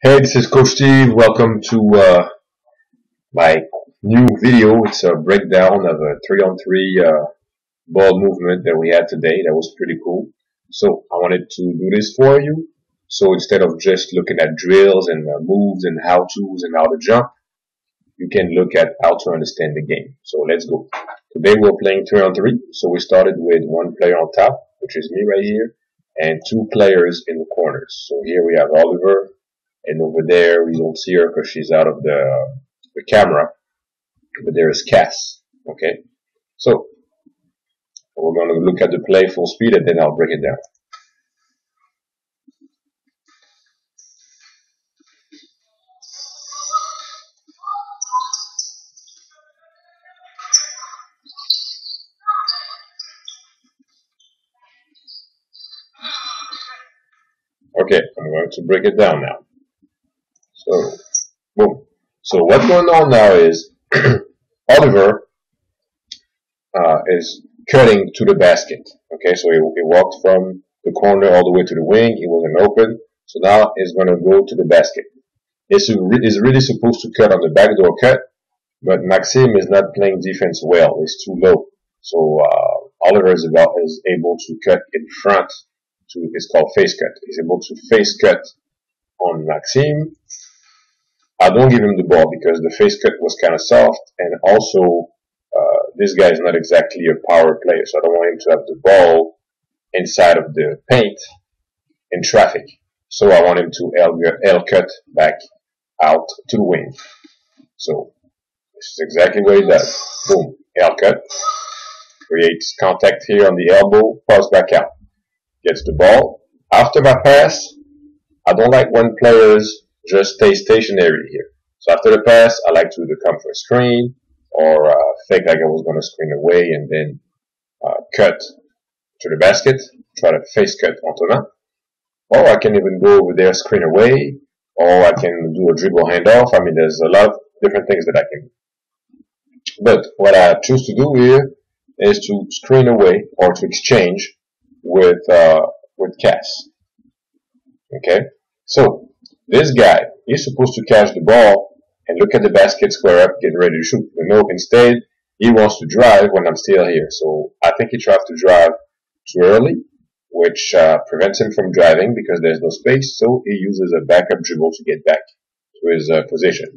Hey, this is Coach Steve. Welcome to my new video. It's a breakdown of a 3-on-3 ball movement that we had today. That was pretty cool. So I wanted to do this for you. So instead of just looking at drills and moves and how-tos and how to jump, you can look at how to understand the game. So let's go. Today we're playing 3-on-3. So we started with one player on top, which is me right here, and two players in the corners. So here we have Oliver. And over there, we don't see her because she's out of the camera. But there is Cass. Okay? So, we're going to look at the play full speed and then I'll break it down. Okay, I'm going to break it down now. So, boom. So what's going on now is Oliver is cutting to the basket. Okay, so he walked from the corner all the way to the wing. He wasn't open. So now he's going to go to the basket. He's really supposed to cut on the backdoor cut, but Maxime is not playing defense well. He's too low. So Oliver is able to cut in front. It's called face cut. He's able to face cut on Maxime. I don't give him the ball because the face cut was kind of soft, and also this guy is not exactly a power player, so I don't want him to have the ball inside of the paint in traffic. So I want him to L cut back out to the wing. So this is exactly what he does. Boom, L cut, creates contact here on the elbow, pass back out, gets the ball. After my pass, I don't like when players just stay stationary here. So after the pass, I like to either come for a screen or fake like I was going to screen away and then cut to the basket, try to face cut Antonin. Or I can even go over there, screen away, or I can do a dribble handoff. I mean, there's a lot of different things that I can do. But what I choose to do here is to screen away or to exchange with Cass. Okay? So, this guy is supposed to catch the ball and look at the basket, square up, get ready to shoot. But no, instead, he wants to drive when I'm still here. So I think he tries to drive too early, which prevents him from driving because there's no space. So he uses a backup dribble to get back to his position.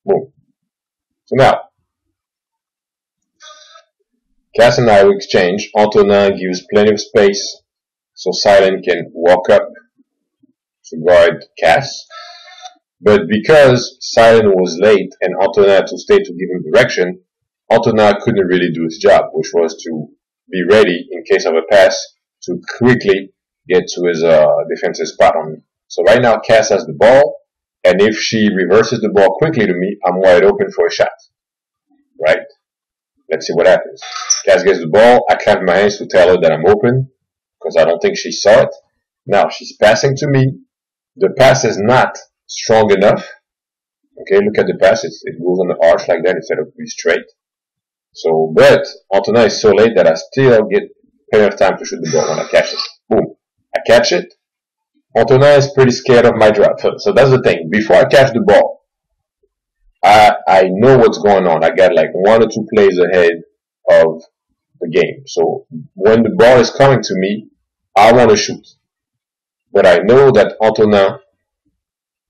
Boom. So now, Cass and I will exchange. Antonin gives plenty of space so Silent can walk up to guard Cass. But because Silent was late and Antonin had to stay to give him direction, Antonin couldn't really do his job, which was to be ready in case of a pass to quickly get to his defensive spot on me. So right now Cass has the ball, and if she reverses the ball quickly to me, I'm wide open for a shot. Right? Let's see what happens. Cass gets the ball. I clap my hands to tell her that I'm open because I don't think she saw it. Now she's passing to me. The pass is not strong enough. Okay, look at the pass. It goes on the arch like that instead of be straight. So, but Antonin is so late that I still get plenty of time to shoot the ball when I catch it. Boom. I catch it. Antonin is pretty scared of my drop. So that's the thing. Before I catch the ball, I know what's going on. I got like 1 or 2 plays ahead of the game. So when the ball is coming to me, I want to shoot. But I know that Antonin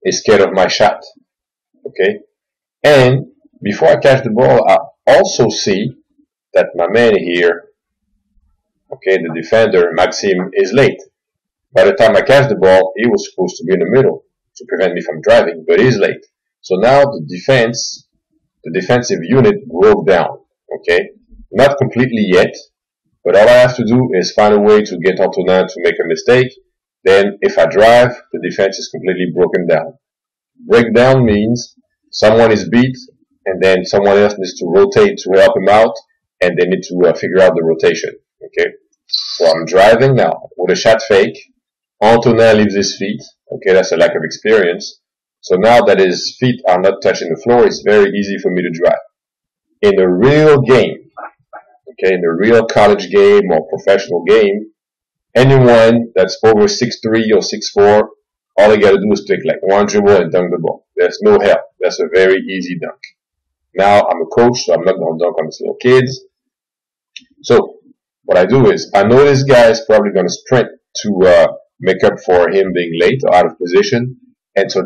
is scared of my shot. Okay? And before I catch the ball, I also see that my man here, okay, the defender, Maxime, is late. By the time I catch the ball, he was supposed to be in the middle to prevent me from driving, but he's late. So now the defensive unit broke down. Okay? Not completely yet, but all I have to do is find a way to get Antonin to make a mistake. Then if I drive, the defense is completely broken down. Breakdown means someone is beat and then someone else needs to rotate to help him out and they need to figure out the rotation. Okay? So I'm driving now with a shot fake. Antonin leaves his feet. Okay, that's a lack of experience. So now that his feet are not touching the floor, it's very easy for me to drive. In a real game, okay, in a real college game or professional game, anyone that's over 6'3" or 6'4", All I gotta do is take like one dribble and dunk the ball. There's no help. That's a very easy dunk. Now I'm a coach, so I'm not gonna dunk on these little kids. So what I do is, I know this guy is probably gonna sprint to make up for him being late or out of position. And so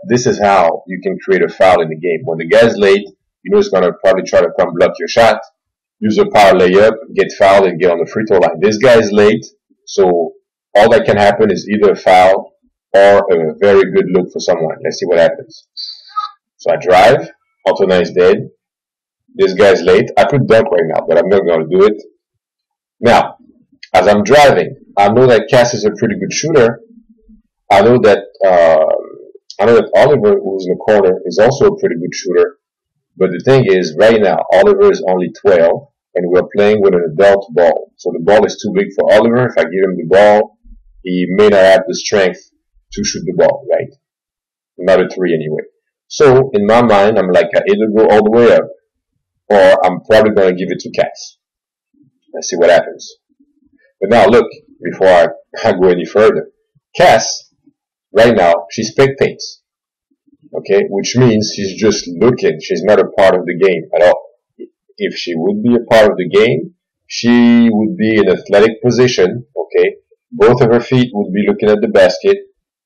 this is how you can create a foul in the game. When the guy's late, you know he's gonna probably try to come block your shot, use a power layup, get fouled, and get on the free throw line. This guy's late, so all that can happen is either a foul or a very good look for someone. Let's see what happens. So I drive, Altona is dead. This guy's late. I could dunk right now, but I'm not gonna do it. Now, as I'm driving, I know that Cass is a pretty good shooter. I know that Oliver, who's in the corner, is also a pretty good shooter. But the thing is, right now, Oliver is only 12, and we're playing with an adult ball. So the ball is too big for Oliver. If I give him the ball, he may not have the strength to shoot the ball, right? Not a three anyway. So in my mind, I'm like, I either go all the way up, or I'm probably going to give it to Cass. Let's see what happens. But now look, before I go any further, Cass, right now, she spectates. Okay, which means she's just looking. She's not a part of the game at all. If she would be a part of the game, she would be in athletic position. Okay, both of her feet would be looking at the basket.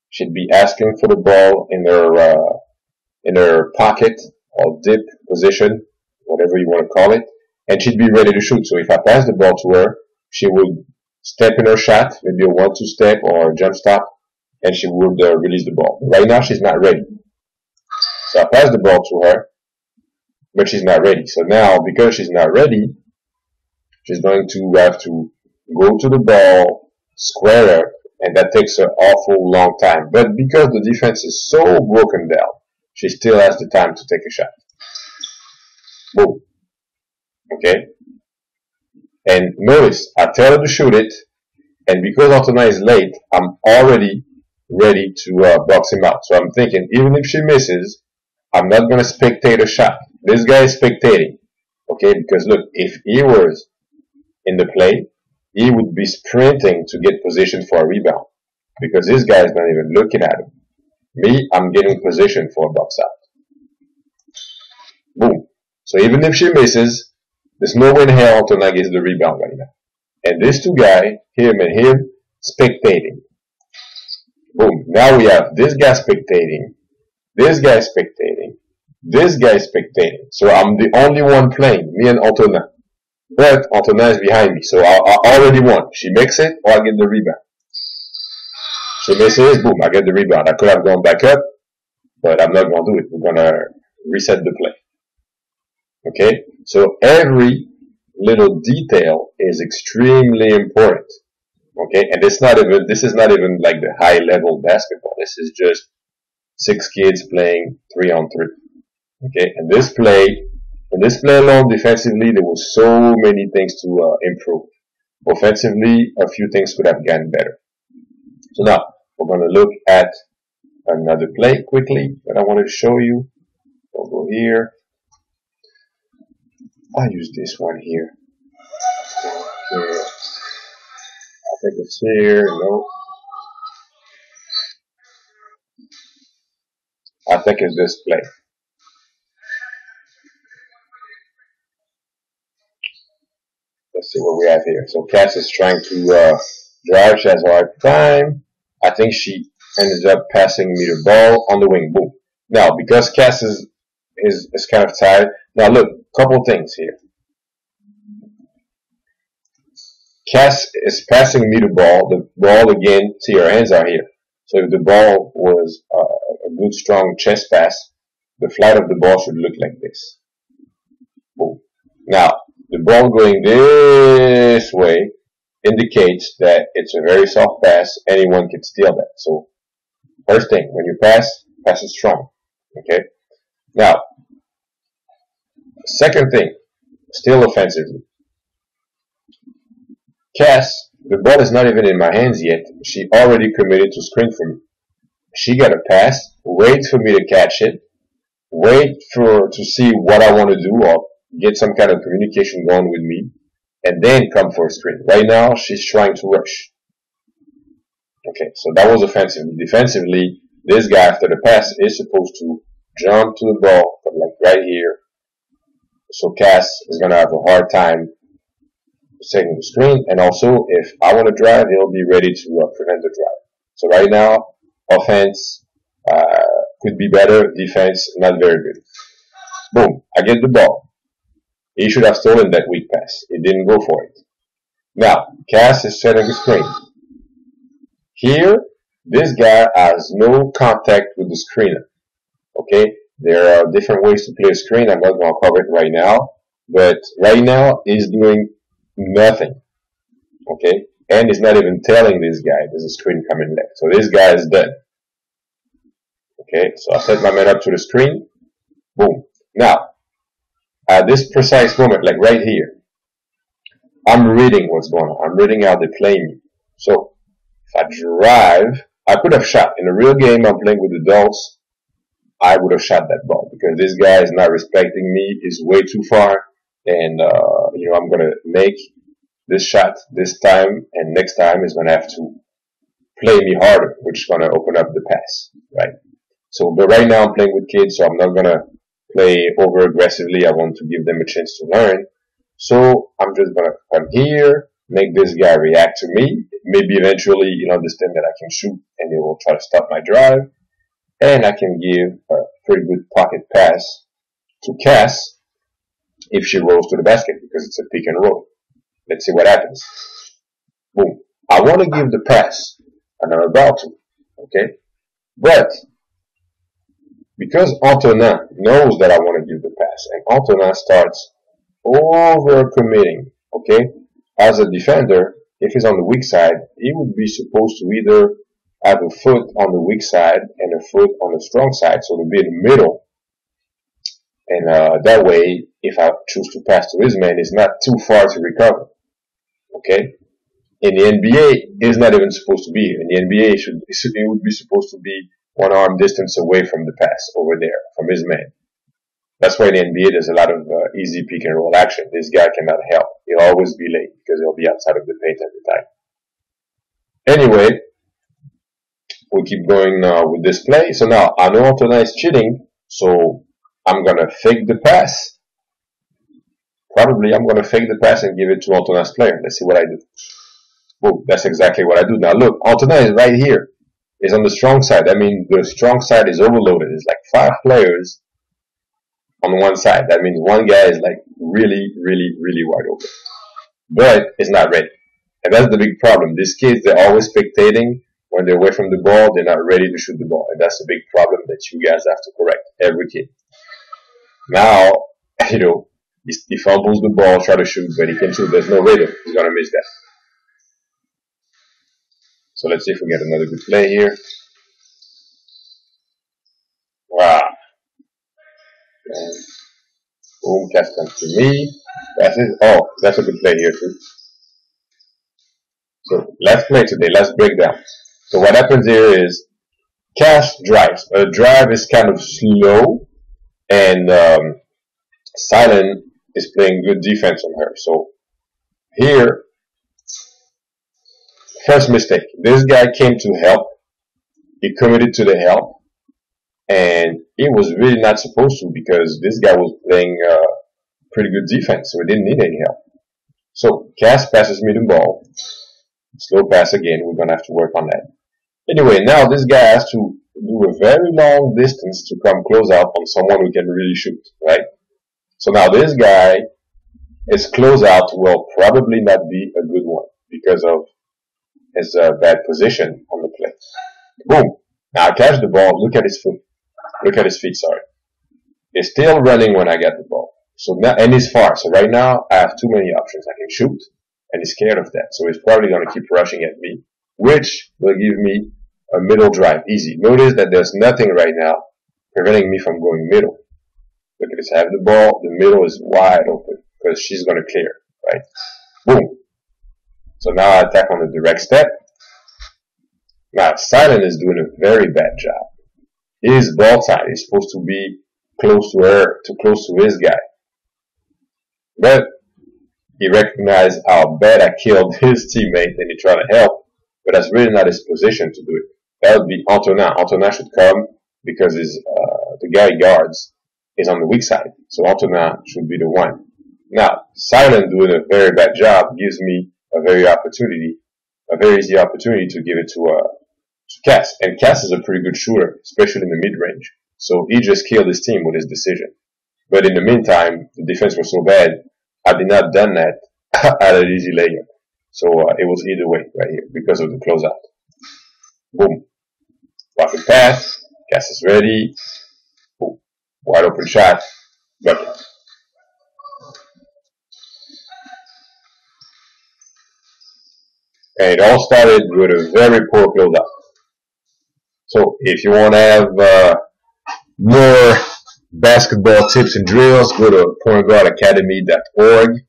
She'd be asking for the ball in her pocket or dip position, whatever you want to call it, and she'd be ready to shoot. So if I pass the ball to her, she would step in her shot, maybe a 1-2 step or a jump stop, and she would release the ball. Right now, she's not ready. So I pass the ball to her, but she's not ready. So now, because she's not ready, she's going to have to go to the ball, square up, and that takes an awful long time. But because the defense is so broken down, she still has the time to take a shot. Boom. Okay? And notice, I tell her to shoot it, and because Altona is late, I'm already ready to box him out. So I'm thinking, even if she misses, I'm not going to spectate a shot. This guy is spectating. Okay? Because look, if he was in the play, he would be sprinting to get position for a rebound. Because this guy is not even looking at him. Me, I'm getting position for a box out. Boom. So even if she misses, there's no way in hell Altona gets the rebound right now. And these two guys, him and him, spectating. Boom. Now we have this guy spectating, this guy spectating, this guy spectating. So I'm the only one playing, me and Altona. But Altona is behind me, so I already won. She makes it, or I get the rebound. She misses, boom, I get the rebound. I could have gone back up, but I'm not going to do it. We're going to reset the play. Okay? So every little detail is extremely important. Okay? And this is not even like the high level basketball. This is just 6 kids playing 3-on-3. Okay? And this play alone, defensively, there was so many things to improve. Offensively, a few things could have gotten better. So now, we're going to look at another play quickly that I wanted to show you. We'll go here. I'll use this one here. Okay. I think it's here. No. I think it's this play. Let's see what we have here. So Cass is trying to drive. She has a hard time. I think she ended up passing me the ball on the wing. Boom. Now, because Cass is kind of tired. Now look, couple things here. Cass is passing me the ball again, see her hands are here. So if the ball was a good strong chest pass, the flight of the ball should look like this. Boom. Now, the ball going this way indicates that it's a very soft pass, anyone can steal that. So, first thing, when you pass it strong. Okay? Now, second thing, still offensively. Cass, the ball is not even in my hands yet. She already committed to screen for me. She got a pass, wait for me to catch it, wait to see what I want to do or get some kind of communication going with me, and then come for a screen. Right now, she's trying to rush. Okay, so that was offensively. Defensively, this guy after the pass is supposed to jump to the ball, but like right here. So Cass is going to have a hard time saving the screen, and also if I want to drive, he'll be ready to prevent the drive. So right now, offense could be better, defense not very good. Boom, I get the ball. He should have stolen that weak pass. He didn't go for it. Now, Cass is setting the screen. Here, this guy has no contact with the screener. Okay, there are different ways to play a screen. I'm not going to cover it right now, but right now he's doing nothing. Okay, and he's not even telling this guy there's a screen coming left. So this guy is dead. Okay, so I set my man up to the screen. Boom. Now, at this precise moment, like right here, I'm reading what's going on. I'm reading how they're playing me. So if I drive, I could have shot. In a real game, I'm playing with adults. I would have shot that ball because this guy is not respecting me. He's way too far, and I'm gonna make this shot this time, and next time he's gonna have to play me harder, which is gonna open up the pass, right? So, but right now I'm playing with kids, so I'm not gonna play over aggressively. I want to give them a chance to learn. So I'm just gonna come here, make this guy react to me. Maybe eventually he'll understand that I can shoot, and he will try to stop my drive. And I can give a pretty good pocket pass to Cass if she rolls to the basket because it's a pick and roll. Let's see what happens. Boom. I want to give the pass, and I'm about to. Okay? But because Antonin knows that I want to give the pass, and Antonin starts over-committing, okay? As a defender, if he's on the weak side, he would be supposed to either have a foot on the weak side and a foot on the strong side, so to be in the middle. And that way, if I choose to pass to his man, he's not too far to recover. Okay? In the NBA, he's not even supposed to be here. In the NBA, it would be supposed to be 1 arm distance away from the pass over there, from his man. That's why in the NBA there's a lot of easy pick and roll action. This guy cannot help. He'll always be late because he'll be outside of the paint at the time. Anyway, we keep going with this play. So now I know Antonin is cheating, so I'm gonna fake the pass. Probably I'm gonna fake the pass and give it to Antonin's player. Let's see what I do. Boom, that's exactly what I do. Now look, Antonin is right here. He's on the strong side. That means the strong side is overloaded. It's like 5 players on one side. That means one guy is like really, really, really wide open. But it's not ready. And that's the big problem. These kids, they're always spectating. When they're away from the ball, they're not ready to shoot the ball. And that's a big problem that you guys have to correct. Every kid. Now, he fumbles the ball, try to shoot, but he can shoot. There's no rhythm. He's going to miss that. So let's see if we get another good play here. Wow. Boom, Cass comes to me. That's it. Oh, that's a good play here too. So let's play today. Let's break down. So what happens here is Cass drives. A drive is kind of slow, and Silent is playing good defense on her. So here, first mistake. This guy came to help. He committed to the help, and he was really not supposed to because this guy was playing pretty good defense, so he didn't need any help. So Cass passes me the ball. Slow pass again. We're gonna have to work on that. Anyway, now this guy has to do a very long distance to come close out on someone who can really shoot, right? So now this guy, his closeout will probably not be a good one because of his bad position on the play. Boom. Now I catch the ball. Look at his foot. Look at his feet, sorry. He's still running when I get the ball. So now, and he's far. So right now I have too many options. I can shoot, and he's scared of that. So he's probably going to keep rushing at me, which will give me a middle drive. Easy. Notice that there's nothing right now preventing me from going middle. Look at this. I have the ball. The middle is wide open because she's going to clear, right? Boom. So now I attack on the direct step. Now Silent is doing a very bad job. His ball side is supposed to be close to her, too close to his guy. But he recognized how bad I killed his teammate and he tried to help. but that's really not his position to do it. That would be Antonin. Antonin should come because the guy he guards is on the weak side. So Antonin should be the one. Now, Silent doing a very bad job gives me a very easy opportunity to give it to Cass. And Cass is a pretty good shooter, especially in the mid-range. So he just killed his team with his decision. But in the meantime, the defense was so bad, had he not done that, I had an easy layup. So it was either way right here because of the closeout. Boom. Pocket pass. Cass is ready. Boom. Wide open shot. Bucket. And it all started with a very poor closeout. So if you want to have more basketball tips and drills, go to pointguardacademy.org,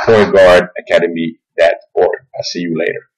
pointguardacademy.org. I'll see you later.